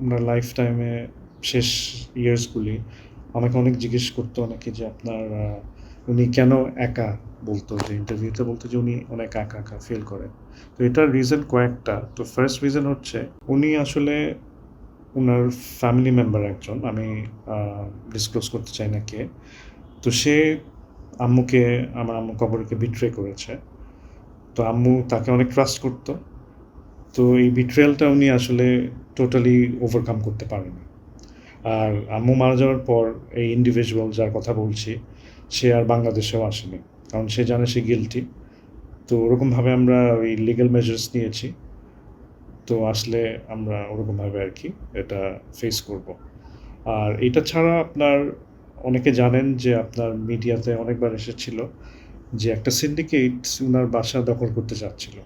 ওনার life টাইমে শেষ ইয়ার্সগুলি আমাকে অনেক জিজ্ঞেস করতো অনেকে যে আপনার উনি কেন একা, বলতো যে ইন্টারভিউতে বলতো যে উনি অনেক একা একা ফিল করেন। তো এটার রিজন কয়েকটা। তো ফার্স্ট রিজন হচ্ছে উনি আসলে ওনার ফ্যামিলি মেম্বার একজন, আমি ডিসক্লোজ করতে চাই না কে। তো সে আম্মুকে, আমার আম্মু কবরকে বিট্রে করেছে। তো আম্মু তাকে অনেক ট্রাস্ট করতো। তো এই বিট্রেয়ালটা উনি আসলে টোটালি ওভারকাম করতে পারেনি। আর আম্মু মারা যাওয়ার পর এই ইন্ডিভিজুয়াল যার কথা বলছি, সে আর বাংলাদেশেও আসেনি, কারণ সে জানে সে গিলটি। তো ওরকমভাবে আমরা ওই লিগ্যাল মেজার্স নিয়েছি। তো আসলে আমরা ওরকমভাবে আর কি এটা ফেস করব। আর এটা ছাড়া আপনার অনেকে জানেন যে আপনার মিডিয়াতে অনেকবার এসেছিল যে একটা সিন্ডিকেট উনার বাসা দখল করতে চাচ্ছিল।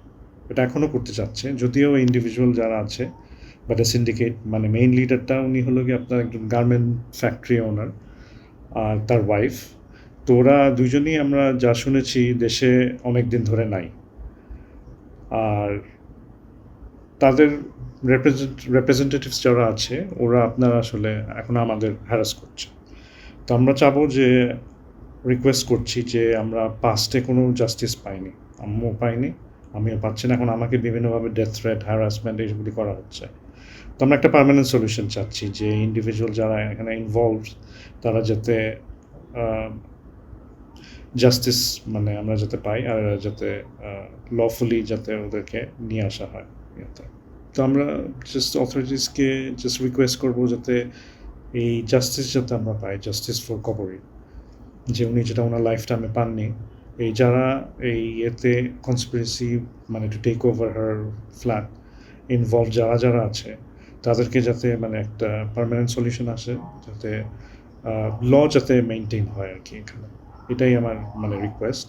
এটা এখনও করতে চাচ্ছে, যদিও ইন্ডিভিজুয়াল যারা আছে, বাট এ সিন্ডিকেট মানে মেইন লিডারটা উনি হলো গিয়ে আপনার একজন গার্মেন্ট ফ্যাক্টরি ওনার আর তার ওয়াইফ। তো ওরা দুজনেই আমরা যা শুনেছি দেশে অনেক দিন ধরে নাই। আর তাদের রিপ্রেজেন্টেটিভস যারা আছে ওরা আপনার আসলে এখন আমাদের হ্যারাস করছে। তো আমরা চাবো যে, রিকোয়েস্ট করছি যে আমরা পাস্টে কোনো জাস্টিস পাইনি, আম্মু পাইনি, আমিও পাচ্ছি না। এখন আমাকে বিভিন্নভাবে ডেথ থ্রেট, হ্যারাসমেন্ট এইগুলি করা হচ্ছে। তো আমরা একটা পার্মানেন্ট সলিউশন চাচ্ছি যে ইন্ডিভিজুয়াল যারা এখানে ইনভলভ তারা যাতে জাস্টিস মানে আমরা যাতে পাই, আর যাতে লফুলি যাতে ওদেরকে নিয়ে আসা হয় ইয়াতে। তো আমরা জাস্ট অথরিটিসকে জাস্ট রিকোয়েস্ট করবো যাতে এই জাস্টিস যাতে আমরা পাই, জাস্টিস ফর কবরী, যে উনি যেটা ওনার লাইফ টাইমে পাননি। এই যারা এই এতে কনস্পিরেসি মানে to take over her flat involve যারা যারা আছে তাদেরকে যাতে মানে একটা পার্মানেন্ট সলিউশন আসে, যাতে ল যাতে মেনটেন হয় আর কি এখানে। এটাই আমার মানে রিকোয়েস্ট।